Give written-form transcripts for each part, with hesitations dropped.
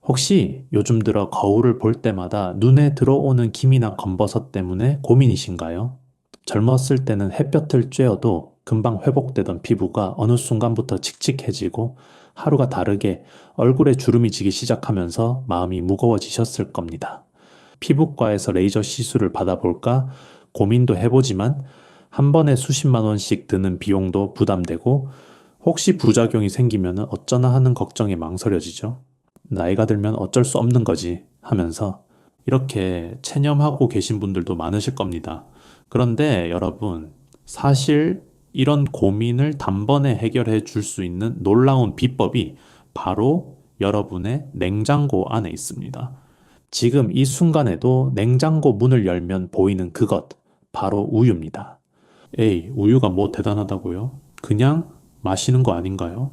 혹시 요즘 들어 거울을 볼 때마다 눈에 들어오는 기미나 검버섯 때문에 고민이신가요? 젊었을 때는 햇볕을 쬐어도 금방 회복되던 피부가 어느 순간부터 칙칙해지고 하루가 다르게 얼굴에 주름이 지기 시작하면서 마음이 무거워지셨을 겁니다. 피부과에서 레이저 시술을 받아볼까 고민도 해보지만 한 번에 수십만 원씩 드는 비용도 부담되고 혹시 부작용이 생기면 어쩌나 하는 걱정에 망설여지죠. 나이가 들면 어쩔 수 없는 거지 하면서 이렇게 체념하고 계신 분들도 많으실 겁니다. 그런데 여러분, 사실 이런 고민을 단번에 해결해 줄 수 있는 놀라운 비법이 바로 여러분의 냉장고 안에 있습니다. 지금 이 순간에도 냉장고 문을 열면 보이는 그것, 바로 우유입니다. 에이, 우유가 뭐 대단하다고요? 그냥 마시는 거 아닌가요?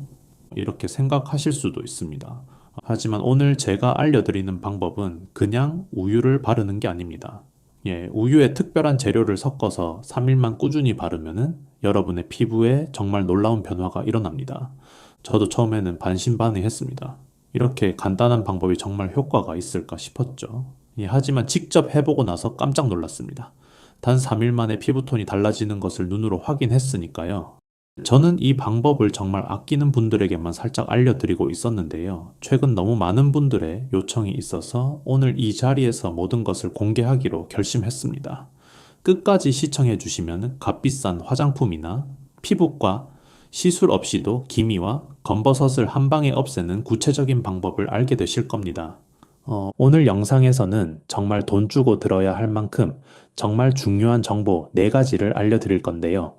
이렇게 생각하실 수도 있습니다. 하지만 오늘 제가 알려드리는 방법은 그냥 우유를 바르는 게 아닙니다. 예, 우유에 특별한 재료를 섞어서 3일만 꾸준히 바르면은 여러분의 피부에 정말 놀라운 변화가 일어납니다. 저도 처음에는 반신반의했습니다. 이렇게 간단한 방법이 정말 효과가 있을까 싶었죠. 예, 하지만 직접 해보고 나서 깜짝 놀랐습니다. 단 3일 만에 피부톤이 달라지는 것을 눈으로 확인했으니까요. 저는 이 방법을 정말 아끼는 분들에게만 살짝 알려드리고 있었는데요. 최근 너무 많은 분들의 요청이 있어서 오늘 이 자리에서 모든 것을 공개하기로 결심했습니다. 끝까지 시청해 주시면 값비싼 화장품이나 피부과 시술 없이도 기미와 검버섯을 한 방에 없애는 구체적인 방법을 알게 되실 겁니다. 오늘 영상에서는 정말 돈 주고 들어야 할 만큼 정말 중요한 정보 4가지를 알려드릴 건데요.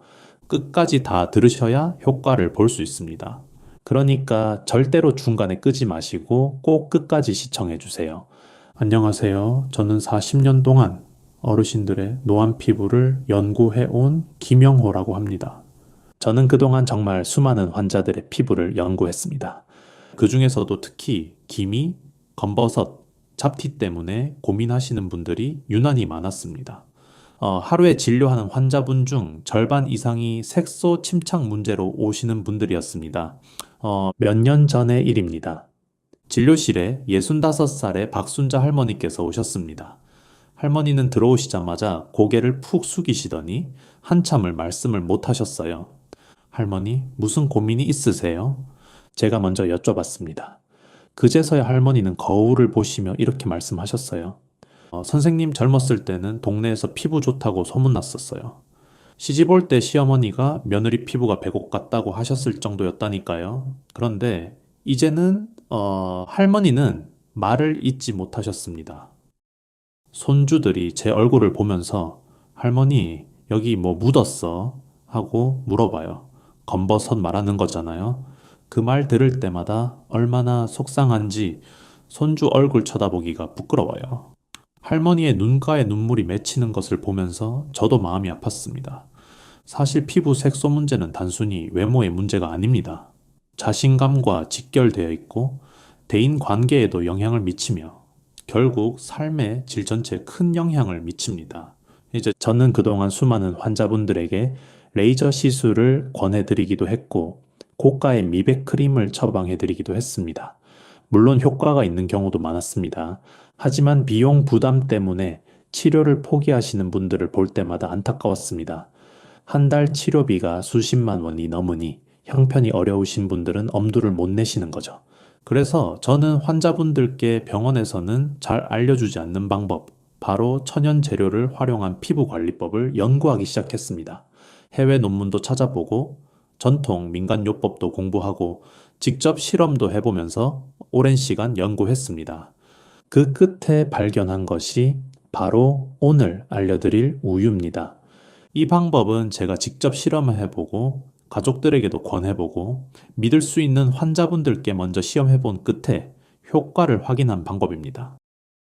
끝까지 다 들으셔야 효과를 볼 수 있습니다. 그러니까 절대로 중간에 끄지 마시고 꼭 끝까지 시청해 주세요. 안녕하세요. 저는 40년 동안 어르신들의 노안 피부를 연구해 온 김영호라고 합니다. 저는 그동안 정말 수많은 환자들의 피부를 연구했습니다. 그 중에서도 특히 기미, 검버섯, 잡티 때문에 고민하시는 분들이 유난히 많았습니다. 하루에 진료하는 환자분 중 절반 이상이 색소 침착 문제로 오시는 분들이었습니다. 몇 년 전의 일입니다. 진료실에 65살의 박순자 할머니께서 오셨습니다. 할머니는 들어오시자마자 고개를 푹 숙이시더니 한참을 말씀을 못 하셨어요. 할머니, 무슨 고민이 있으세요? 제가 먼저 여쭤봤습니다. 그제서야 할머니는 거울을 보시며 이렇게 말씀하셨어요. 선생님 젊었을 때는 동네에서 피부 좋다고 소문났었어요. 시집 올 때 시어머니가 며느리 피부가 백옥 같다고 하셨을 정도였다니까요. 그런데 이제는 할머니는 말을 잇지 못하셨습니다. 손주들이 제 얼굴을 보면서 할머니 여기 뭐 묻었어? 하고 물어봐요. 검버섯 말하는 거잖아요. 그 말 들을 때마다 얼마나 속상한지 손주 얼굴 쳐다보기가 부끄러워요. 할머니의 눈가에 눈물이 맺히는 것을 보면서 저도 마음이 아팠습니다. 사실 피부 색소 문제는 단순히 외모의 문제가 아닙니다. 자신감과 직결되어 있고 대인 관계에도 영향을 미치며 결국 삶의 질 전체에 큰 영향을 미칩니다. 이제 저는 그동안 수많은 환자분들에게 레이저 시술을 권해드리기도 했고 고가의 미백 크림을 처방해드리기도 했습니다. 물론 효과가 있는 경우도 많았습니다. 하지만 비용 부담 때문에 치료를 포기하시는 분들을 볼 때마다 안타까웠습니다. 한 달 치료비가 수십만 원이 넘으니 형편이 어려우신 분들은 엄두를 못 내시는 거죠. 그래서 저는 환자분들께 병원에서는 잘 알려주지 않는 방법, 바로 천연 재료를 활용한 피부 관리법을 연구하기 시작했습니다. 해외 논문도 찾아보고 전통 민간요법도 공부하고 직접 실험도 해보면서 오랜 시간 연구했습니다. 그 끝에 발견한 것이 바로 오늘 알려드릴 우유입니다. 이 방법은 제가 직접 실험을 해보고 가족들에게도 권해보고 믿을 수 있는 환자분들께 먼저 시험해본 끝에 효과를 확인한 방법입니다.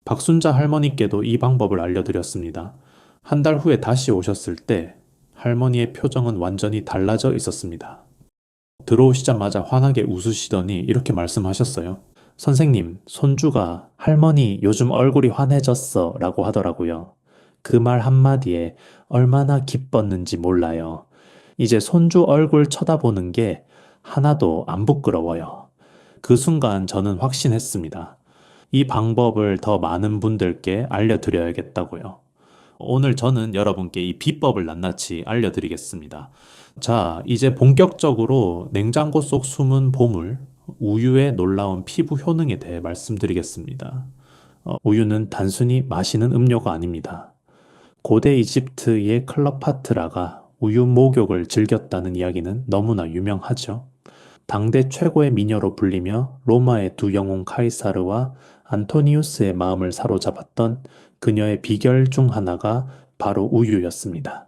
박순자 할머니께도 이 방법을 알려드렸습니다. 한 달 후에 다시 오셨을 때 할머니의 표정은 완전히 달라져 있었습니다. 들어오시자마자 환하게 웃으시더니 이렇게 말씀하셨어요. 선생님, 손주가 할머니 요즘 얼굴이 환해졌어 라고 하더라고요. 그 말 한마디에 얼마나 기뻤는지 몰라요. 이제 손주 얼굴 쳐다보는 게 하나도 안 부끄러워요. 그 순간 저는 확신했습니다. 이 방법을 더 많은 분들께 알려드려야겠다고요. 오늘 저는 여러분께 이 비법을 낱낱이 알려드리겠습니다. 자, 이제 본격적으로 냉장고 속 숨은 보물, 우유의 놀라운 피부 효능에 대해 말씀드리겠습니다. 우유는 단순히 마시는 음료가 아닙니다. 고대 이집트의 클레오파트라가 우유 목욕을 즐겼다는 이야기는 너무나 유명하죠. 당대 최고의 미녀로 불리며 로마의 두 영웅 카이사르와 안토니우스의 마음을 사로잡았던 그녀의 비결 중 하나가 바로 우유였습니다.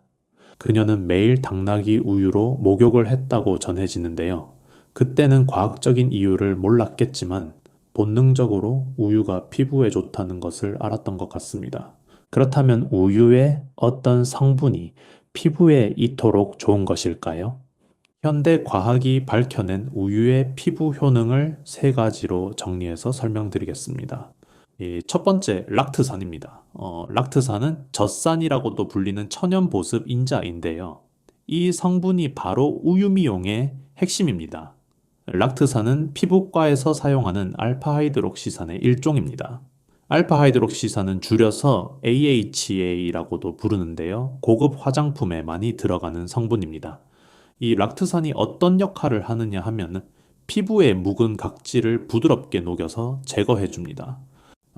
그녀는 매일 당나귀 우유로 목욕을 했다고 전해지는데요. 그때는 과학적인 이유를 몰랐겠지만 본능적으로 우유가 피부에 좋다는 것을 알았던 것 같습니다. 그렇다면 우유의 어떤 성분이 피부에 이토록 좋은 것일까요? 현대 과학이 밝혀낸 우유의 피부 효능을 세 가지로 정리해서 설명드리겠습니다. 첫 번째, 락트산입니다. 락트산은 젖산이라고도 불리는 천연보습 인자인데요. 이 성분이 바로 우유 미용의 핵심입니다. 락트산은 피부과에서 사용하는 알파하이드록시산의 일종입니다. 알파하이드록시산은 줄여서 AHA라고도 부르는데요. 고급 화장품에 많이 들어가는 성분입니다. 이 락트산이 어떤 역할을 하느냐 하면 피부에 묵은 각질을 부드럽게 녹여서 제거해 줍니다.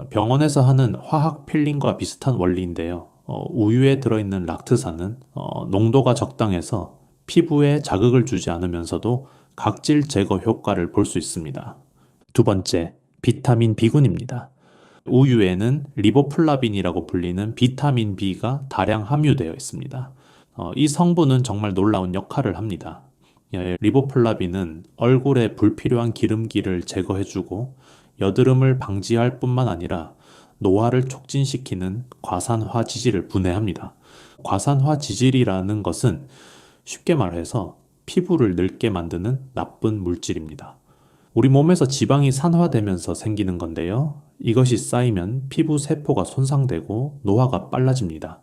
병원에서 하는 화학 필링과 비슷한 원리인데요. 우유에 들어있는 락트산은 농도가 적당해서 피부에 자극을 주지 않으면서도 각질 제거 효과를 볼 수 있습니다. 두 번째, 비타민 B군입니다. 우유에는 리보플라빈이라고 불리는 비타민 B가 다량 함유되어 있습니다. 이 성분은 정말 놀라운 역할을 합니다. 리보플라빈은 얼굴에 불필요한 기름기를 제거해주고 여드름을 방지할 뿐만 아니라 노화를 촉진시키는 과산화 지질을 분해합니다. 과산화 지질이라는 것은 쉽게 말해서 피부를 늙게 만드는 나쁜 물질입니다. 우리 몸에서 지방이 산화되면서 생기는 건데요. 이것이 쌓이면 피부 세포가 손상되고 노화가 빨라집니다.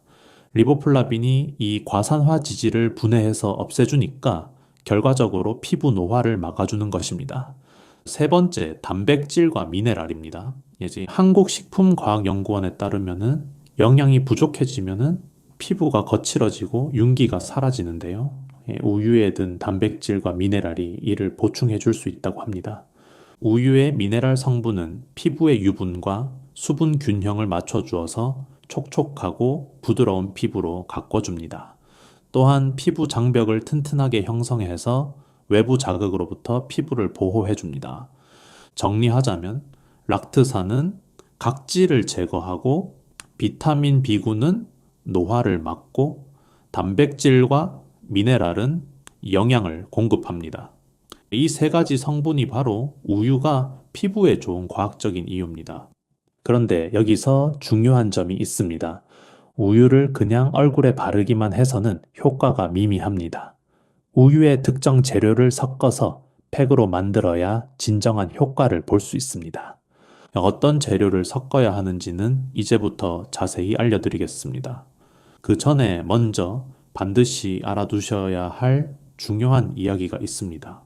리보플라빈이 이 과산화 지질을 분해해서 없애주니까 결과적으로 피부 노화를 막아주는 것입니다. 세 번째, 단백질과 미네랄입니다. 한국식품과학연구원에 따르면은 영양이 부족해지면은 피부가 거칠어지고 윤기가 사라지는데요. 우유에 든 단백질과 미네랄이 이를 보충해 줄 수 있다고 합니다. 우유의 미네랄 성분은 피부의 유분과 수분 균형을 맞춰주어서 촉촉하고 부드러운 피부로 가꿔줍니다. 또한 피부 장벽을 튼튼하게 형성해서 외부 자극으로부터 피부를 보호해줍니다. 정리하자면 락트산은 각질을 제거하고 비타민 B군은 노화를 막고 단백질과 미네랄은 영양을 공급합니다. 이 세 가지 성분이 바로 우유가 피부에 좋은 과학적인 이유입니다. 그런데 여기서 중요한 점이 있습니다. 우유를 그냥 얼굴에 바르기만 해서는 효과가 미미합니다. 우유의 특정 재료를 섞어서 팩으로 만들어야 진정한 효과를 볼 수 있습니다. 어떤 재료를 섞어야 하는지는 이제부터 자세히 알려드리겠습니다. 그 전에 먼저 반드시 알아두셔야 할 중요한 이야기가 있습니다.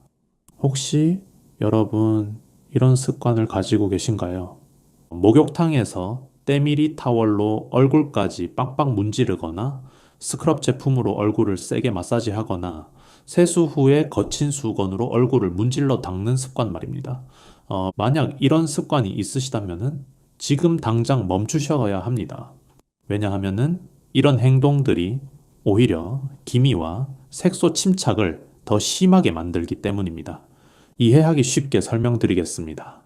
혹시 여러분 이런 습관을 가지고 계신가요? 목욕탕에서 때밀이 타월로 얼굴까지 빡빡 문지르거나 스크럽 제품으로 얼굴을 세게 마사지하거나 세수 후에 거친 수건으로 얼굴을 문질러 닦는 습관 말입니다. 만약 이런 습관이 있으시다면 지금 당장 멈추셔야 합니다. 왜냐하면 이런 행동들이 오히려 기미와 색소 침착을 더 심하게 만들기 때문입니다. 이해하기 쉽게 설명드리겠습니다.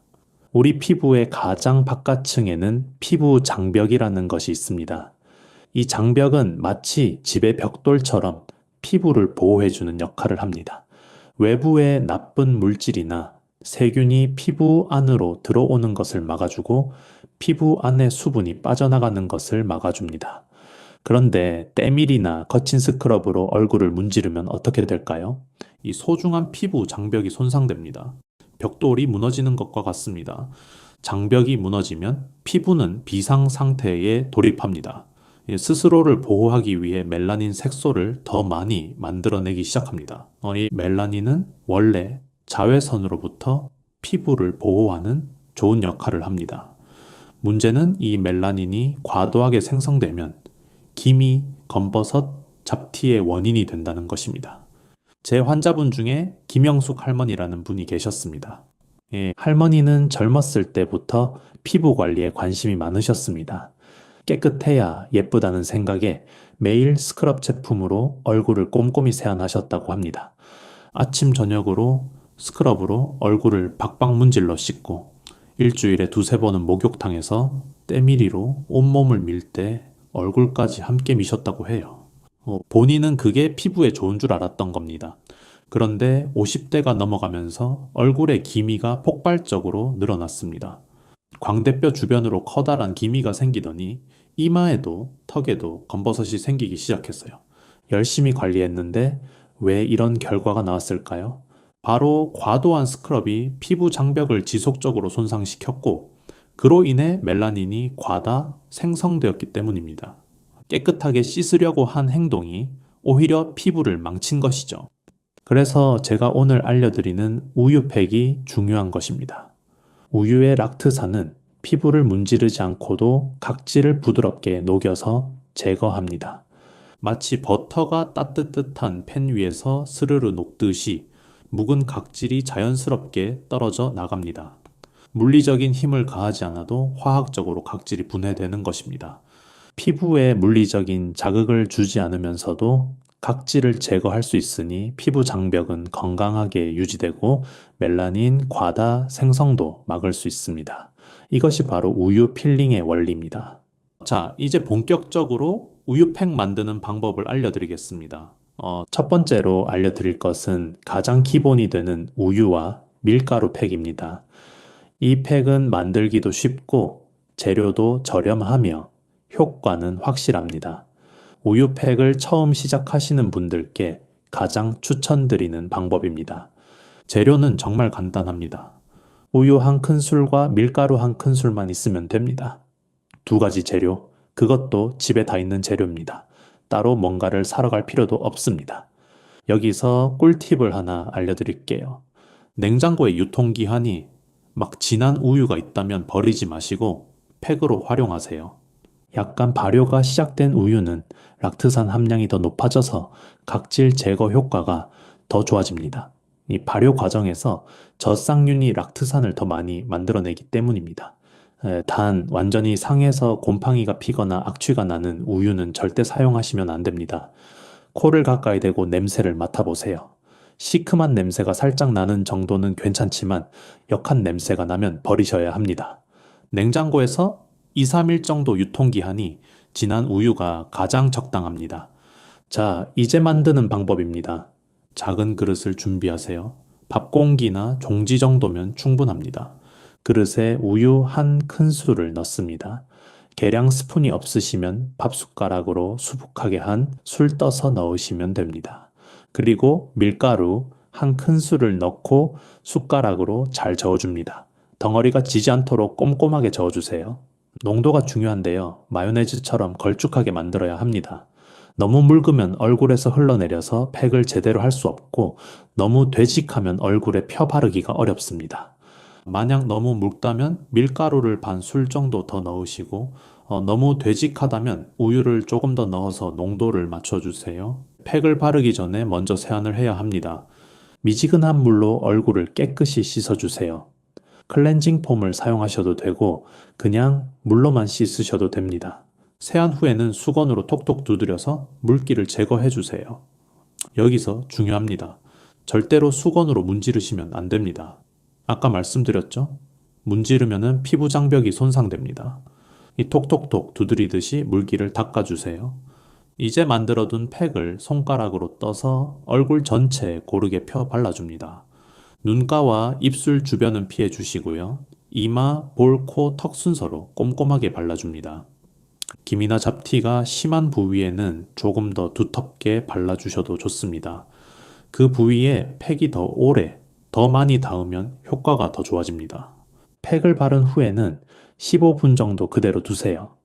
우리 피부의 가장 바깥층에는 피부 장벽이라는 것이 있습니다. 이 장벽은 마치 집의 벽돌처럼 피부를 보호해주는 역할을 합니다. 외부의 나쁜 물질이나 세균이 피부 안으로 들어오는 것을 막아주고 피부 안의 수분이 빠져나가는 것을 막아줍니다. 그런데 때밀이나 거친 스크럽으로 얼굴을 문지르면 어떻게 될까요? 이 소중한 피부 장벽이 손상됩니다. 벽돌이 무너지는 것과 같습니다. 장벽이 무너지면 피부는 비상 상태에 돌입합니다. 스스로를 보호하기 위해 멜라닌 색소를 더 많이 만들어내기 시작합니다. 이 멜라닌은 원래 자외선으로부터 피부를 보호하는 좋은 역할을 합니다. 문제는 이 멜라닌이 과도하게 생성되면 기미, 검버섯, 잡티의 원인이 된다는 것입니다. 제 환자분 중에 김영숙 할머니라는 분이 계셨습니다. 예, 할머니는 젊었을 때부터 피부 관리에 관심이 많으셨습니다. 깨끗해야 예쁘다는 생각에 매일 스크럽 제품으로 얼굴을 꼼꼼히 세안하셨다고 합니다. 아침 저녁으로 스크럽으로 얼굴을 박박 문질러 씻고 일주일에 두세 번은 목욕탕에서 때밀이로 온몸을 밀 때 얼굴까지 함께 미셨다고 해요. 본인은 그게 피부에 좋은 줄 알았던 겁니다. 그런데 50대가 넘어가면서 얼굴의 기미가 폭발적으로 늘어났습니다. 광대뼈 주변으로 커다란 기미가 생기더니 이마에도 턱에도 검버섯이 생기기 시작했어요. 열심히 관리했는데 왜 이런 결과가 나왔을까요? 바로 과도한 스크럽이 피부 장벽을 지속적으로 손상시켰고 그로 인해 멜라닌이 과다 생성되었기 때문입니다. 깨끗하게 씻으려고 한 행동이 오히려 피부를 망친 것이죠. 그래서 제가 오늘 알려드리는 우유팩이 중요한 것입니다. 우유의 락트산은 피부를 문지르지 않고도 각질을 부드럽게 녹여서 제거합니다. 마치 버터가 따뜻한 팬 위에서 스르르 녹듯이 묵은 각질이 자연스럽게 떨어져 나갑니다. 물리적인 힘을 가하지 않아도 화학적으로 각질이 분해되는 것입니다. 피부에 물리적인 자극을 주지 않으면서도 각질을 제거할 수 있으니 피부 장벽은 건강하게 유지되고 멜라닌 과다 생성도 막을 수 있습니다. 이것이 바로 우유 필링의 원리입니다. 자, 이제 본격적으로 우유팩 만드는 방법을 알려드리겠습니다. 첫 번째로 알려드릴 것은 가장 기본이 되는 우유와 밀가루 팩입니다. 이 팩은 만들기도 쉽고 재료도 저렴하며 효과는 확실합니다. 우유팩을 처음 시작하시는 분들께 가장 추천드리는 방법입니다. 재료는 정말 간단합니다. 우유 한 큰술과 밀가루 한 큰술만 있으면 됩니다. 두 가지 재료, 그것도 집에 다 있는 재료입니다. 따로 뭔가를 사러 갈 필요도 없습니다. 여기서 꿀팁을 하나 알려드릴게요. 냉장고에 유통기한이 막 지난 우유가 있다면 버리지 마시고 팩으로 활용하세요. 약간 발효가 시작된 우유는 락트산 함량이 더 높아져서 각질 제거 효과가 더 좋아집니다. 이 발효 과정에서 젖쌍균이 락트산을 더 많이 만들어내기 때문입니다. 단 완전히 상해서 곰팡이가 피거나 악취가 나는 우유는 절대 사용하시면 안 됩니다. 코를 가까이 대고 냄새를 맡아보세요. 시큼한 냄새가 살짝 나는 정도는 괜찮지만 역한 냄새가 나면 버리셔야 합니다. 냉장고에서 2, 3일 정도 유통기한이 지난 우유가 가장 적당합니다. 자, 이제 만드는 방법입니다. 작은 그릇을 준비하세요. 밥공기나 종지 정도면 충분합니다. 그릇에 우유 한 큰술을 넣습니다. 계량 스푼이 없으시면 밥숟가락으로 수북하게 한 술 떠서 넣으시면 됩니다. 그리고 밀가루 한 큰술을 넣고 숟가락으로 잘 저어줍니다. 덩어리가 지지 않도록 꼼꼼하게 저어주세요. 농도가 중요한데요. 마요네즈처럼 걸쭉하게 만들어야 합니다. 너무 묽으면 얼굴에서 흘러내려서 팩을 제대로 할 수 없고 너무 되직하면 얼굴에 펴 바르기가 어렵습니다. 만약 너무 묽다면 밀가루를 반 술 정도 더 넣으시고 너무 되직하다면 우유를 조금 더 넣어서 농도를 맞춰주세요. 팩을 바르기 전에 먼저 세안을 해야 합니다. 미지근한 물로 얼굴을 깨끗이 씻어주세요. 클렌징 폼을 사용하셔도 되고 그냥 물로만 씻으셔도 됩니다. 세안 후에는 수건으로 톡톡 두드려서 물기를 제거해 주세요. 여기서 중요합니다. 절대로 수건으로 문지르시면 안 됩니다. 아까 말씀드렸죠? 문지르면은 피부 장벽이 손상됩니다. 이 톡톡톡 두드리듯이 물기를 닦아주세요. 이제 만들어둔 팩을 손가락으로 떠서 얼굴 전체에 고르게 펴 발라줍니다. 눈가와 입술 주변은 피해 주시고요. 이마, 볼, 코, 턱 순서로 꼼꼼하게 발라줍니다. 기미나 잡티가 심한 부위에는 조금 더 두텁게 발라주셔도 좋습니다. 그 부위에 팩이 더 오래, 더 많이 닿으면 효과가 더 좋아집니다. 팩을 바른 후에는 15분 정도 그대로 두세요.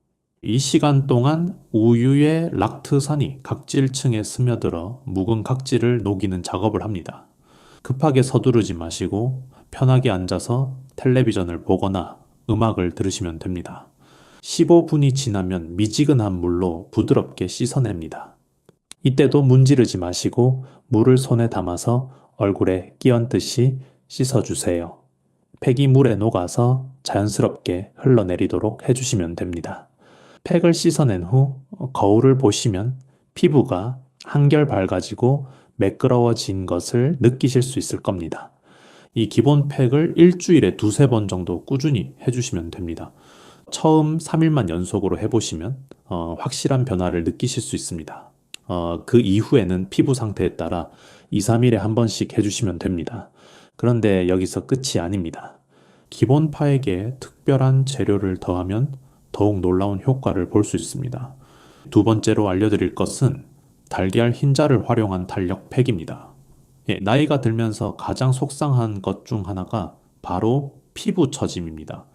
이 시간 동안 우유의 락트산이 각질층에 스며들어 묵은 각질을 녹이는 작업을 합니다. 급하게 서두르지 마시고 편하게 앉아서 텔레비전을 보거나 음악을 들으시면 됩니다. 15분이 지나면 미지근한 물로 부드럽게 씻어냅니다. 이때도 문지르지 마시고 물을 손에 담아서 얼굴에 끼얹듯이 씻어주세요. 팩이 물에 녹아서 자연스럽게 흘러내리도록 해주시면 됩니다. 팩을 씻어낸 후 거울을 보시면 피부가 한결 밝아지고 매끄러워진 것을 느끼실 수 있을 겁니다. 이 기본 팩을 일주일에 두세 번 정도 꾸준히 해주시면 됩니다. 처음 3일만 연속으로 해보시면 확실한 변화를 느끼실 수 있습니다. 그 이후에는 피부 상태에 따라 2, 3일에 한 번씩 해주시면 됩니다. 그런데 여기서 끝이 아닙니다. 기본 파에게 특별한 재료를 더하면 더욱 놀라운 효과를 볼 수 있습니다. 두 번째로 알려드릴 것은 달걀 흰자를 활용한 탄력 팩입니다. 나이가 들면서 가장 속상한 것 중 하나가 바로 피부 처짐입니다.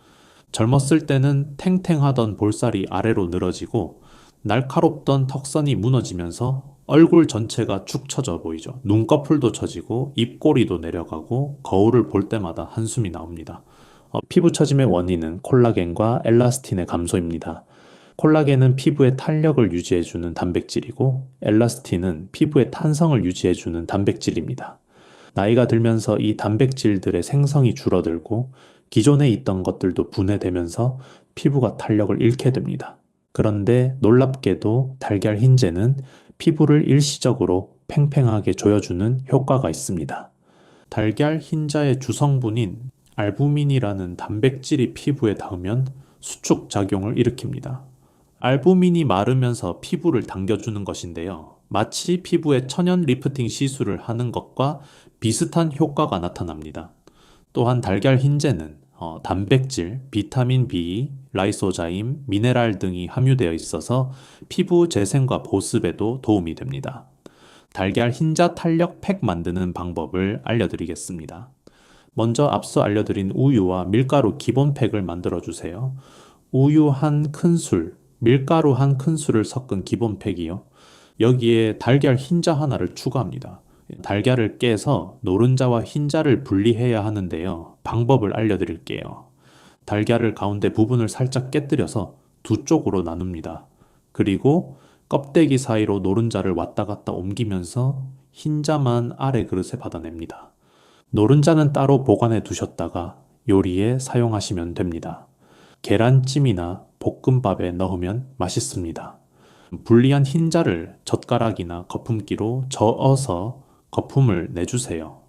젊었을 때는 탱탱하던 볼살이 아래로 늘어지고 날카롭던 턱선이 무너지면서 얼굴 전체가 축 처져 보이죠. 눈꺼풀도 처지고 입꼬리도 내려가고 거울을 볼 때마다 한숨이 나옵니다. 피부 처짐의 원인은 콜라겐과 엘라스틴의 감소입니다. 콜라겐은 피부의 탄력을 유지해주는 단백질이고 엘라스틴은 피부의 탄성을 유지해주는 단백질입니다. 나이가 들면서 이 단백질들의 생성이 줄어들고 기존에 있던 것들도 분해되면서 피부가 탄력을 잃게 됩니다. 그런데 놀랍게도 달걀 흰자는 피부를 일시적으로 팽팽하게 조여주는 효과가 있습니다. 달걀 흰자의 주성분인 알부민이라는 단백질이 피부에 닿으면 수축 작용을 일으킵니다. 알부민이 마르면서 피부를 당겨주는 것인데요. 마치 피부에 천연 리프팅 시술을 하는 것과 비슷한 효과가 나타납니다. 또한 달걀 흰자는 단백질, 비타민 B, 라이소자임, 미네랄 등이 함유되어 있어서 피부 재생과 보습에도 도움이 됩니다. 달걀 흰자 탄력 팩 만드는 방법을 알려드리겠습니다. 먼저 앞서 알려드린 우유와 밀가루 기본 팩을 만들어 주세요. 우유 한 큰술, 밀가루 한 큰술을 섞은 기본 팩이요. 여기에 달걀 흰자 하나를 추가합니다. 달걀을 깨서 노른자와 흰자를 분리해야 하는데요. 방법을 알려드릴게요. 달걀을 가운데 부분을 살짝 깨뜨려서 두 쪽으로 나눕니다. 그리고 껍데기 사이로 노른자를 왔다 갔다 옮기면서 흰자만 아래 그릇에 받아냅니다. 노른자는 따로 보관해 두셨다가 요리에 사용하시면 됩니다. 계란찜이나 볶음밥에 넣으면 맛있습니다. 분리한 흰자를 젓가락이나 거품기로 저어서 거품을 내주세요.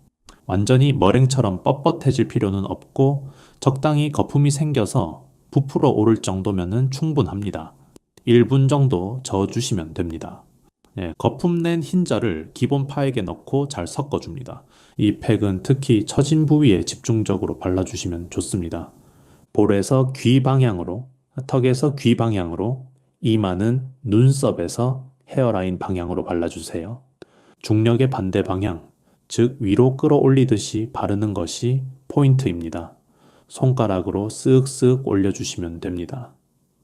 완전히 머랭처럼 뻣뻣해질 필요는 없고 적당히 거품이 생겨서 부풀어 오를 정도면 충분합니다. 1분 정도 저어주시면 됩니다. 거품 낸 흰자를 기본 파에게 넣고 잘 섞어줍니다. 이 팩은 특히 처진 부위에 집중적으로 발라주시면 좋습니다. 볼에서 귀 방향으로, 턱에서 귀 방향으로, 이마는 눈썹에서 헤어라인 방향으로 발라주세요. 중력의 반대 방향, 즉 위로 끌어올리듯이 바르는 것이 포인트입니다. 손가락으로 쓱쓱 올려주시면 됩니다.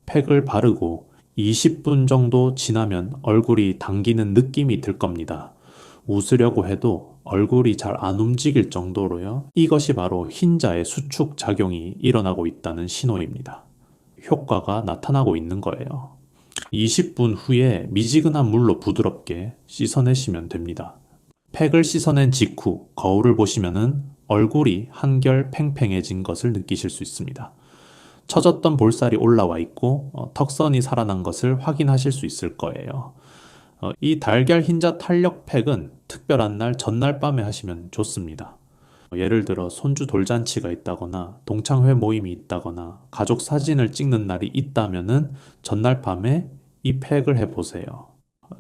팩을 바르고 20분 정도 지나면 얼굴이 당기는 느낌이 들 겁니다. 웃으려고 해도 얼굴이 잘 안 움직일 정도로요. 이것이 바로 흰자의 수축 작용이 일어나고 있다는 신호입니다. 효과가 나타나고 있는 거예요. 20분 후에 미지근한 물로 부드럽게 씻어내시면 됩니다. 팩을 씻어낸 직후 거울을 보시면은 얼굴이 한결 팽팽해진 것을 느끼실 수 있습니다. 처졌던 볼살이 올라와 있고 턱선이 살아난 것을 확인하실 수 있을 거예요. 이 달걀 흰자 탄력 팩은 특별한 날 전날 밤에 하시면 좋습니다. 예를 들어 손주 돌잔치가 있다거나 동창회 모임이 있다거나 가족 사진을 찍는 날이 있다면은 전날 밤에 이 팩을 해보세요.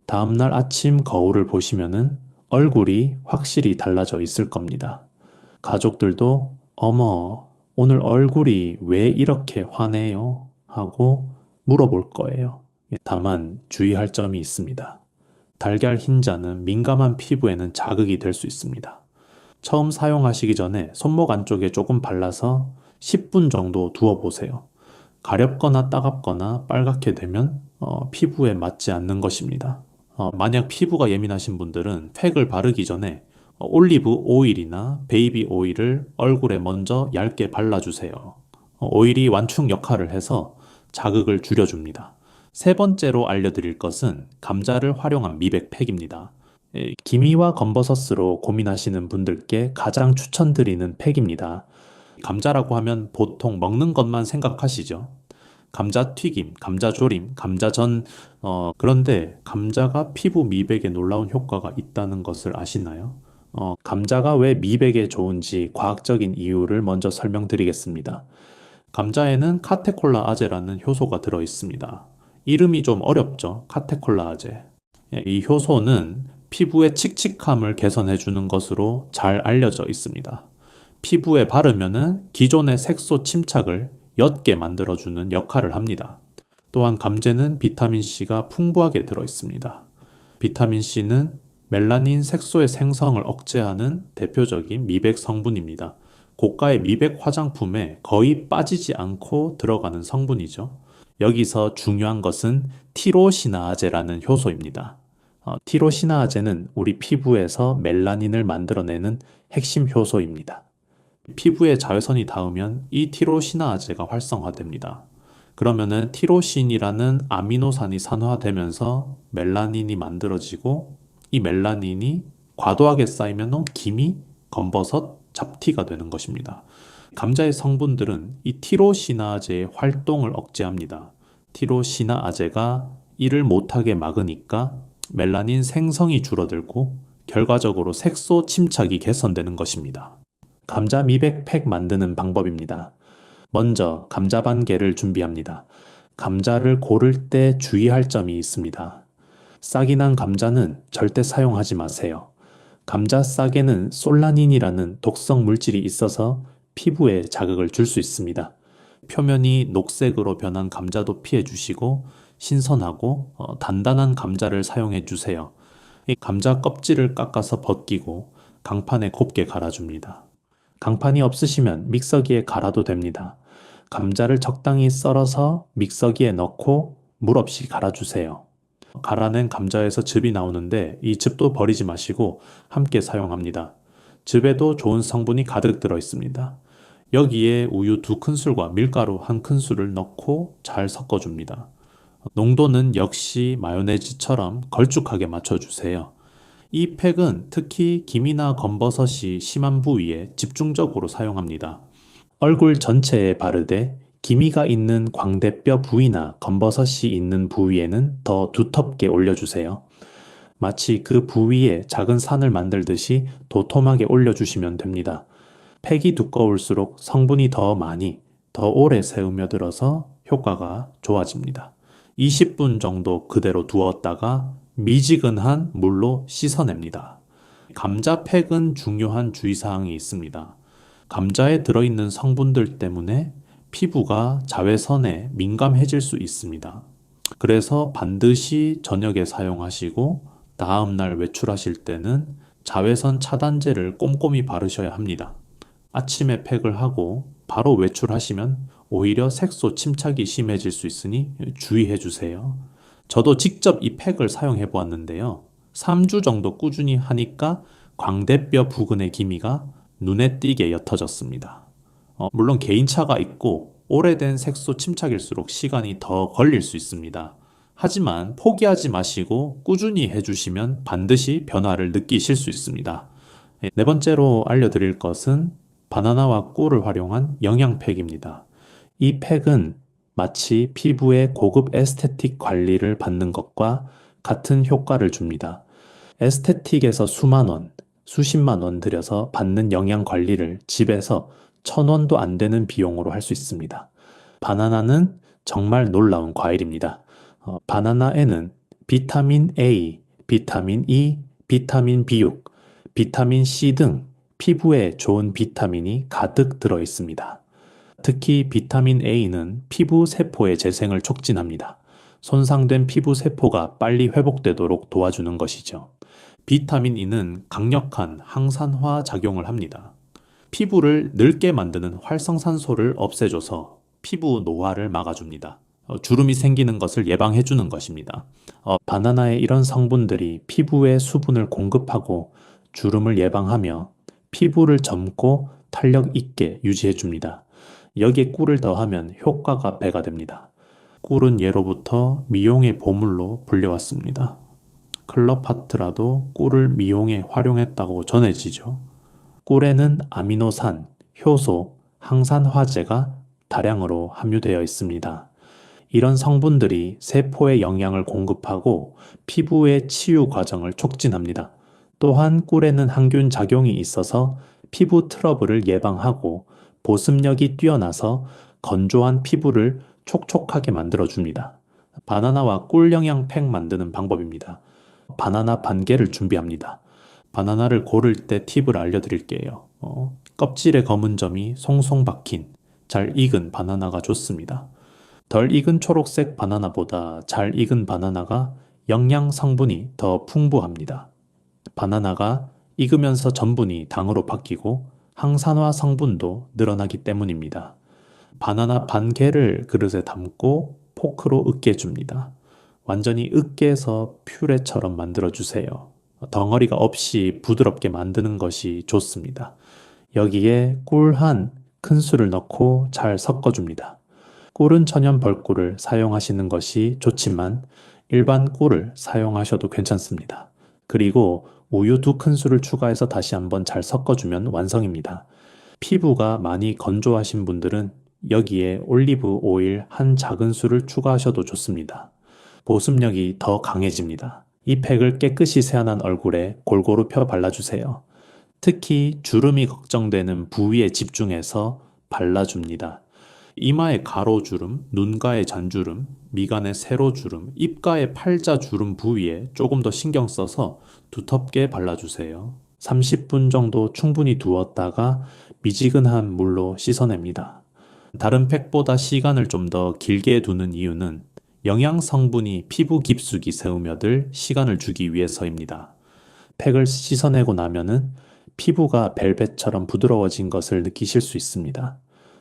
다음날 아침 거울을 보시면은 얼굴이 확실히 달라져 있을 겁니다. 가족들도 어머, 오늘 얼굴이 왜 이렇게 환해요? 하고 물어볼 거예요. 다만 주의할 점이 있습니다. 달걀 흰자는 민감한 피부에는 자극이 될 수 있습니다. 처음 사용하시기 전에 손목 안쪽에 조금 발라서 10분 정도 두어보세요. 가렵거나 따갑거나 빨갛게 되면 피부에 맞지 않는 것입니다. 만약 피부가 예민하신 분들은 팩을 바르기 전에 올리브 오일이나 베이비 오일을 얼굴에 먼저 얇게 발라주세요. 오일이 완충 역할을 해서 자극을 줄여줍니다. 세 번째로 알려드릴 것은 감자를 활용한 미백팩입니다. 기미와 검버섯으로 고민하시는 분들께 가장 추천드리는 팩입니다. 감자라고 하면 보통 먹는 것만 생각하시죠. 감자튀김, 감자조림, 감자전, 그런데 감자가 피부 미백에 놀라운 효과가 있다는 것을 아시나요? 감자가 왜 미백에 좋은지 과학적인 이유를 먼저 설명드리겠습니다. 감자에는 카테콜라아제라는 효소가 들어 있습니다. 이름이 좀 어렵죠? 카테콜라아제. 이 효소는 피부의 칙칙함을 개선해 주는 것으로 잘 알려져 있습니다. 피부에 바르면은 기존의 색소 침착을 옅게 만들어주는 역할을 합니다. 또한 감자는 비타민C가 풍부하게 들어 있습니다. 비타민C는 멜라닌 색소의 생성을 억제하는 대표적인 미백 성분입니다. 고가의 미백 화장품에 거의 빠지지 않고 들어가는 성분이죠. 여기서 중요한 것은 티로시나아제라는 효소입니다. 티로시나아제는 우리 피부에서 멜라닌을 만들어내는 핵심 효소입니다. 피부에 자외선이 닿으면 이 티로시나아제가 활성화됩니다. 그러면은 티로신이라는 아미노산이 산화되면서 멜라닌이 만들어지고 이 멜라닌이 과도하게 쌓이면 기미, 검버섯, 잡티가 되는 것입니다. 감자의 성분들은 이 티로시나아제의 활동을 억제합니다. 티로시나아제가 이를 못하게 막으니까 멜라닌 생성이 줄어들고 결과적으로 색소 침착이 개선되는 것입니다. 감자 미백팩 만드는 방법입니다. 먼저 감자 반 개를 준비합니다. 감자를 고를 때 주의할 점이 있습니다. 싹이 난 감자는 절대 사용하지 마세요. 감자 싹에는 솔라닌이라는 독성 물질이 있어서 피부에 자극을 줄 수 있습니다. 표면이 녹색으로 변한 감자도 피해 주시고 신선하고 단단한 감자를 사용해 주세요. 이 감자 껍질을 깎아서 벗기고 강판에 곱게 갈아줍니다. 강판이 없으시면 믹서기에 갈아도 됩니다. 감자를 적당히 썰어서 믹서기에 넣고 물 없이 갈아주세요. 갈아낸 감자에서 즙이 나오는데 이 즙도 버리지 마시고 함께 사용합니다. 즙에도 좋은 성분이 가득 들어 있습니다. 여기에 우유 2큰술과 밀가루 1큰술을 넣고 잘 섞어줍니다. 농도는 역시 마요네즈처럼 걸쭉하게 맞춰주세요. 이 팩은 특히 기미나 검버섯이 심한 부위에 집중적으로 사용합니다. 얼굴 전체에 바르되 기미가 있는 광대뼈 부위나 검버섯이 있는 부위에는 더 두텁게 올려주세요. 마치 그 부위에 작은 산을 만들듯이 도톰하게 올려주시면 됩니다. 팩이 두꺼울수록 성분이 더 많이, 더 오래 스며들어서 효과가 좋아집니다. 20분 정도 그대로 두었다가 미지근한 물로 씻어냅니다. 감자 팩은 중요한 주의사항이 있습니다. 감자에 들어있는 성분들 때문에 피부가 자외선에 민감해질 수 있습니다. 그래서 반드시 저녁에 사용하시고 다음날 외출하실 때는 자외선 차단제를 꼼꼼히 바르셔야 합니다. 아침에 팩을 하고 바로 외출하시면 오히려 색소 침착이 심해질 수 있으니 주의해 주세요. 저도 직접 이 팩을 사용해 보았는데요. 3주 정도 꾸준히 하니까 광대뼈 부근의 기미가 눈에 띄게 옅어졌습니다. 물론 개인차가 있고 오래된 색소 침착일수록 시간이 더 걸릴 수 있습니다. 하지만 포기하지 마시고 꾸준히 해주시면 반드시 변화를 느끼실 수 있습니다. 네 번째로 알려드릴 것은 바나나와 꿀을 활용한 영양팩입니다. 이 팩은 마치 피부의 고급 에스테틱 관리를 받는 것과 같은 효과를 줍니다. 에스테틱에서 수만 원, 수십만 원 들여서 받는 영양 관리를 집에서 1,000원도 안 되는 비용으로 할 수 있습니다. 바나나는 정말 놀라운 과일입니다. 바나나에는 비타민 A, 비타민 E, 비타민 B6, 비타민 C 등 피부에 좋은 비타민이 가득 들어 있습니다. 특히 비타민 A는 피부 세포의 재생을 촉진합니다. 손상된 피부 세포가 빨리 회복되도록 도와주는 것이죠. 비타민 E는 강력한 항산화 작용을 합니다. 피부를 늙게 만드는 활성산소를 없애줘서 피부 노화를 막아줍니다. 주름이 생기는 것을 예방해주는 것입니다. 바나나의 이런 성분들이 피부에 수분을 공급하고 주름을 예방하며 피부를 젊고 탄력 있게 유지해줍니다. 여기에 꿀을 더하면 효과가 배가 됩니다. 꿀은 예로부터 미용의 보물로 불려왔습니다. 클레오파트라도 꿀을 미용에 활용했다고 전해지죠. 꿀에는 아미노산, 효소, 항산화제가 다량으로 함유되어 있습니다. 이런 성분들이 세포에 영양을 공급하고 피부의 치유 과정을 촉진합니다. 또한 꿀에는 항균 작용이 있어서 피부 트러블을 예방하고 보습력이 뛰어나서 건조한 피부를 촉촉하게 만들어줍니다. 바나나와 꿀 영양 팩 만드는 방법입니다. 바나나 반 개를 준비합니다. 바나나를 고를 때 팁을 알려드릴게요. 껍질의 검은 점이 송송 박힌 잘 익은 바나나가 좋습니다. 덜 익은 초록색 바나나보다 잘 익은 바나나가 영양 성분이 더 풍부합니다. 바나나가 익으면서 전분이 당으로 바뀌고 항산화 성분도 늘어나기 때문입니다. 바나나 반 개를 그릇에 담고 포크로 으깨줍니다. 완전히 으깨서 퓨레처럼 만들어주세요. 덩어리가 없이 부드럽게 만드는 것이 좋습니다. 여기에 꿀 한 큰술을 넣고 잘 섞어줍니다. 꿀은 천연 벌꿀을 사용하시는 것이 좋지만 일반 꿀을 사용하셔도 괜찮습니다. 그리고 우유 2큰술을 추가해서 다시 한번 잘 섞어주면 완성입니다. 피부가 많이 건조하신 분들은 여기에 올리브 오일 한 작은술을 추가하셔도 좋습니다. 보습력이 더 강해집니다. 이 팩을 깨끗이 세안한 얼굴에 골고루 펴 발라주세요. 특히 주름이 걱정되는 부위에 집중해서 발라줍니다. 이마의 가로주름, 눈가의 잔주름, 미간의 세로주름, 입가의 팔자주름 부위에 조금 더 신경 써서 두텁게 발라주세요. 30분 정도 충분히 두었다가 미지근한 물로 씻어냅니다. 다른 팩보다 시간을 좀 더 길게 두는 이유는 영양 성분이 피부 깊숙이 스며들 시간을 주기 위해서입니다. 팩을 씻어내고 나면은 피부가 벨벳처럼 부드러워진 것을 느끼실 수 있습니다.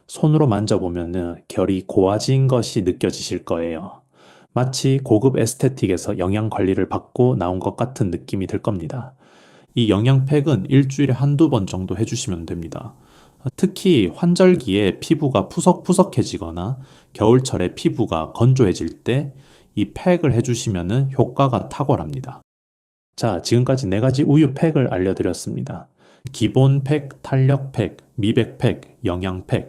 손으로 만져보면 결이 고와진 것이 느껴지실 거예요. 마치 고급 에스테틱에서 영양 관리를 받고 나온 것 같은 느낌이 들 겁니다. 이 영양팩은 일주일에 한두 번 정도 해주시면 됩니다. 특히 환절기에 피부가 푸석푸석해지거나 겨울철에 피부가 건조해질 때 이 팩을 해주시면 효과가 탁월합니다. 자, 지금까지 4가지 우유 팩을 알려드렸습니다. 기본 팩, 탄력 팩, 미백 팩, 영양 팩.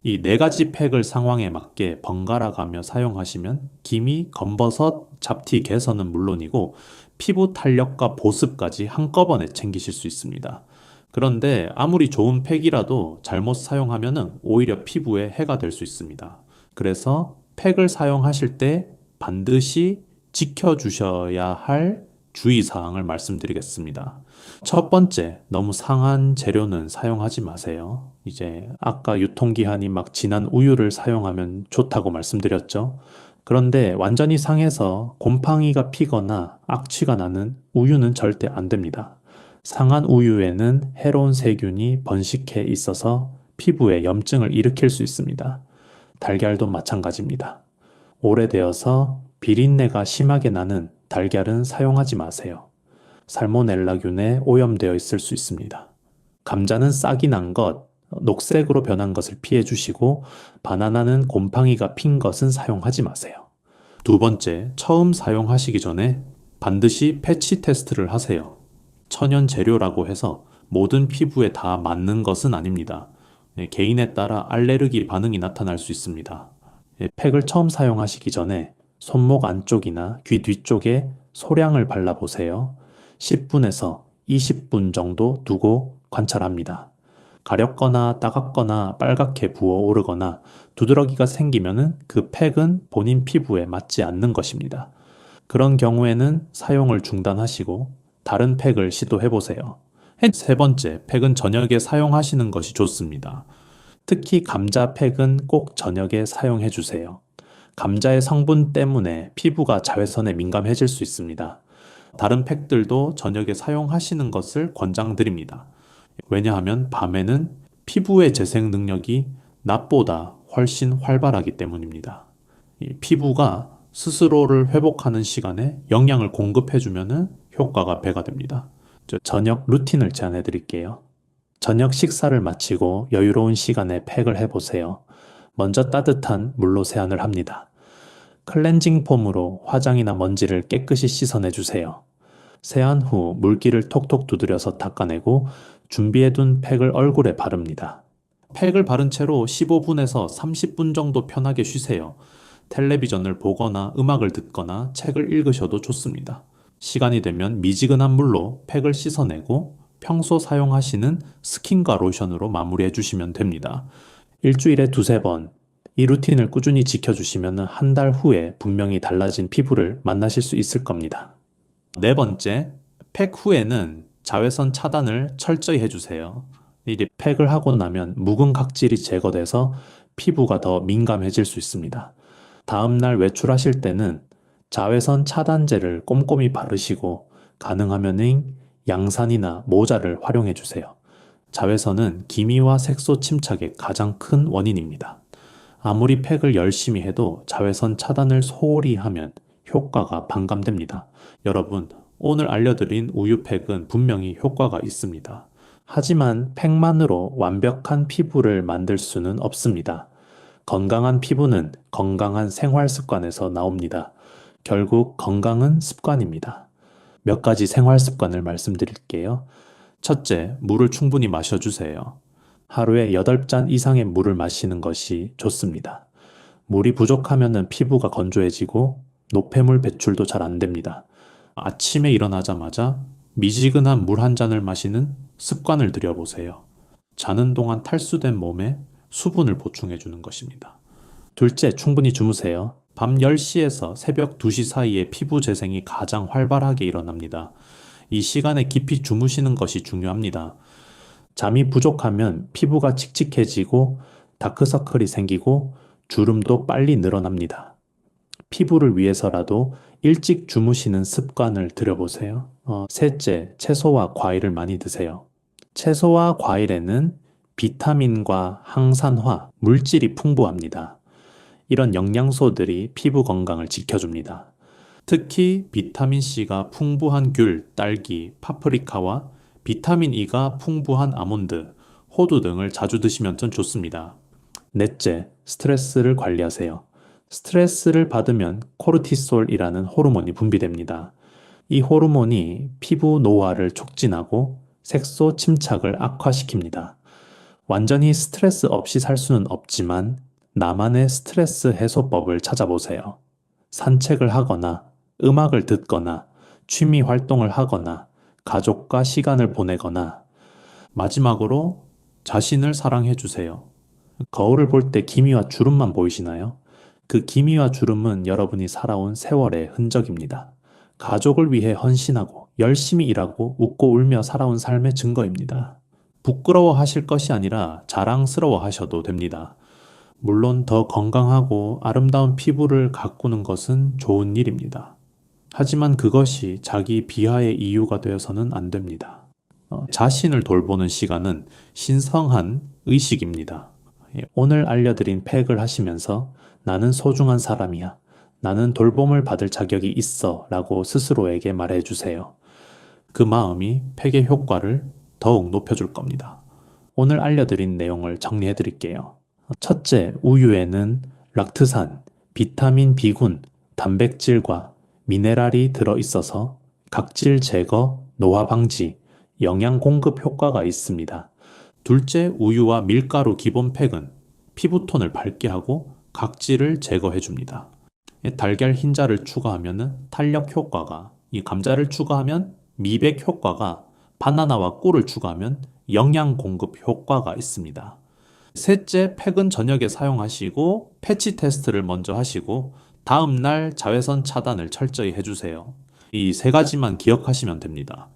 이 4가지 팩을 상황에 맞게 번갈아 가며 사용하시면 기미, 검버섯, 잡티 개선은 물론이고 피부 탄력과 보습까지 한꺼번에 챙기실 수 있습니다. 그런데 아무리 좋은 팩이라도 잘못 사용하면 오히려 피부에 해가 될 수 있습니다. 그래서 팩을 사용하실 때 반드시 지켜주셔야 할 주의사항을 말씀드리겠습니다. 첫 번째, 너무 상한 재료는 사용하지 마세요. 이제 아까 유통기한이 막 지난 우유를 사용하면 좋다고 말씀드렸죠. 그런데 완전히 상해서 곰팡이가 피거나 악취가 나는 우유는 절대 안 됩니다. 상한 우유에는 해로운 세균이 번식해 있어서 피부에 염증을 일으킬 수 있습니다. 달걀도 마찬가지입니다. 오래되어서 비린내가 심하게 나는 달걀은 사용하지 마세요. 살모넬라균에 오염되어 있을 수 있습니다. 감자는 싹이 난 것, 녹색으로 변한 것을 피해 주시고 바나나는 곰팡이가 핀 것은 사용하지 마세요. 두 번째, 처음 사용하시기 전에 반드시 패치 테스트를 하세요. 천연 재료라고 해서 모든 피부에 다 맞는 것은 아닙니다. 개인에 따라 알레르기 반응이 나타날 수 있습니다. 팩을 처음 사용하시기 전에 손목 안쪽이나 귀 뒤쪽에 소량을 발라보세요. 10분에서 20분 정도 두고 관찰합니다. 가렵거나 따갑거나 빨갛게 부어오르거나 두드러기가 생기면 그 팩은 본인 피부에 맞지 않는 것입니다. 그런 경우에는 사용을 중단하시고 다른 팩을 시도해보세요. 세 번째, 팩은 저녁에 사용하시는 것이 좋습니다. 특히 감자 팩은 꼭 저녁에 사용해주세요. 감자의 성분 때문에 피부가 자외선에 민감해질 수 있습니다. 다른 팩들도 저녁에 사용하시는 것을 권장드립니다. 왜냐하면 밤에는 피부의 재생 능력이 낮보다 훨씬 활발하기 때문입니다. 피부가 스스로를 회복하는 시간에 영양을 공급해주면 효과가 배가 됩니다. 저녁 루틴을 제안해 드릴게요. 저녁 식사를 마치고 여유로운 시간에 팩을 해보세요. 먼저 따뜻한 물로 세안을 합니다. 클렌징 폼으로 화장이나 먼지를 깨끗이 씻어내주세요. 세안 후 물기를 톡톡 두드려서 닦아내고 준비해둔 팩을 얼굴에 바릅니다. 팩을 바른 채로 15분에서 30분 정도 편하게 쉬세요. 텔레비전을 보거나 음악을 듣거나 책을 읽으셔도 좋습니다. 시간이 되면 미지근한 물로 팩을 씻어내고 평소 사용하시는 스킨과 로션으로 마무리해 주시면 됩니다. 일주일에 두세 번, 이 루틴을 꾸준히 지켜주시면 한 달 후에 분명히 달라진 피부를 만나실 수 있을 겁니다. 네 번째, 팩 후에는 자외선 차단을 철저히 해주세요. 이게 팩을 하고 나면 묵은 각질이 제거돼서 피부가 더 민감해질 수 있습니다. 다음날 외출하실 때는 자외선 차단제를 꼼꼼히 바르시고 가능하면 양산이나 모자를 활용해 주세요. 자외선은 기미와 색소 침착의 가장 큰 원인입니다. 아무리 팩을 열심히 해도 자외선 차단을 소홀히 하면 효과가 반감됩니다. 여러분, 오늘 알려드린 우유팩은 분명히 효과가 있습니다. 하지만 팩만으로 완벽한 피부를 만들 수는 없습니다. 건강한 피부는 건강한 생활 습관에서 나옵니다. 결국 건강은 습관입니다. 몇 가지 생활 습관을 말씀드릴게요. 첫째, 물을 충분히 마셔주세요. 하루에 8잔 이상의 물을 마시는 것이 좋습니다. 물이 부족하면 피부가 건조해지고 노폐물 배출도 잘 안 됩니다. 아침에 일어나자마자 미지근한 물 한 잔을 마시는 습관을 들여보세요. 자는 동안 탈수된 몸에 수분을 보충해 주는 것입니다. 둘째, 충분히 주무세요. 밤 10시에서 새벽 2시 사이에 피부 재생이 가장 활발하게 일어납니다. 이 시간에 깊이 주무시는 것이 중요합니다. 잠이 부족하면 피부가 칙칙해지고 다크서클이 생기고 주름도 빨리 늘어납니다. 피부를 위해서라도 일찍 주무시는 습관을 들여보세요. 셋째, 채소와 과일을 많이 드세요. 채소와 과일에는 비타민과 항산화, 물질이 풍부합니다. 이런 영양소들이 피부 건강을 지켜줍니다. 특히 비타민C가 풍부한 귤, 딸기, 파프리카와 비타민 E가 풍부한 아몬드, 호두 등을 자주 드시면 좋습니다. 넷째, 스트레스를 관리하세요. 스트레스를 받으면 코르티솔이라는 호르몬이 분비됩니다. 이 호르몬이 피부 노화를 촉진하고 색소 침착을 악화시킵니다. 완전히 스트레스 없이 살 수는 없지만 나만의 스트레스 해소법을 찾아보세요. 산책을 하거나 음악을 듣거나 취미 활동을 하거나 가족과 시간을 보내거나 마지막으로 자신을 사랑해 주세요. 거울을 볼 때 기미와 주름만 보이시나요? 그 기미와 주름은 여러분이 살아온 세월의 흔적입니다. 가족을 위해 헌신하고 열심히 일하고 웃고 울며 살아온 삶의 증거입니다. 부끄러워 하실 것이 아니라 자랑스러워 하셔도 됩니다. 물론 더 건강하고 아름다운 피부를 가꾸는 것은 좋은 일입니다. 하지만 그것이 자기 비하의 이유가 되어서는 안 됩니다. 자신을 돌보는 시간은 신성한 의식입니다. 오늘 알려드린 팩을 하시면서 나는 소중한 사람이야. 나는 돌봄을 받을 자격이 있어 라고 스스로에게 말해주세요. 그 마음이 팩의 효과를 더욱 높여줄 겁니다. 오늘 알려드린 내용을 정리해 드릴게요. 첫째, 우유에는 락트산, 비타민 B군, 단백질과 미네랄이 들어있어서 각질 제거, 노화 방지, 영양 공급 효과가 있습니다. 둘째, 우유와 밀가루 기본 팩은 피부톤을 밝게 하고 각질을 제거해 줍니다. 달걀 흰자를 추가하면 탄력 효과가, 이 감자를 추가하면 미백 효과가, 바나나와 꿀을 추가하면 영양 공급 효과가 있습니다. 셋째, 팩은 저녁에 사용하시고 패치 테스트를 먼저 하시고 다음날 자외선 차단을 철저히 해주세요. 이 세 가지만 기억하시면 됩니다.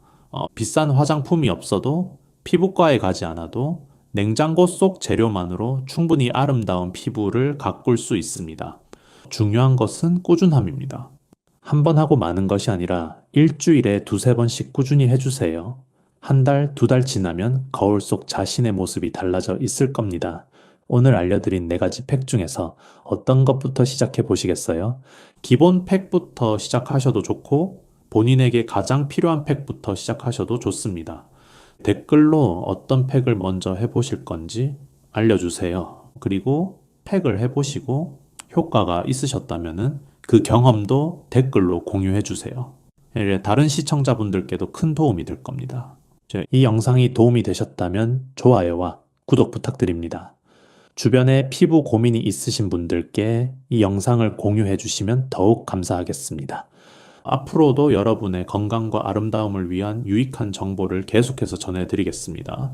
비싼 화장품이 없어도 피부과에 가지 않아도 냉장고 속 재료만으로 충분히 아름다운 피부를 가꿀 수 있습니다. 중요한 것은 꾸준함입니다. 한 번 하고 마는 것이 아니라 일주일에 두세 번씩 꾸준히 해주세요. 한 달, 두 달 지나면 거울 속 자신의 모습이 달라져 있을 겁니다. 오늘 알려드린 4가지 팩 중에서 어떤 것부터 시작해 보시겠어요? 기본 팩부터 시작하셔도 좋고 본인에게 가장 필요한 팩부터 시작하셔도 좋습니다. 댓글로 어떤 팩을 먼저 해보실 건지 알려주세요. 그리고 팩을 해보시고 효과가 있으셨다면은 그 경험도 댓글로 공유해 주세요. 다른 시청자분들께도 큰 도움이 될 겁니다. 이 영상이 도움이 되셨다면 좋아요와 구독 부탁드립니다. 주변에 피부 고민이 있으신 분들께 이 영상을 공유해 주시면 더욱 감사하겠습니다. 앞으로도 여러분의 건강과 아름다움을 위한 유익한 정보를 계속해서 전해드리겠습니다.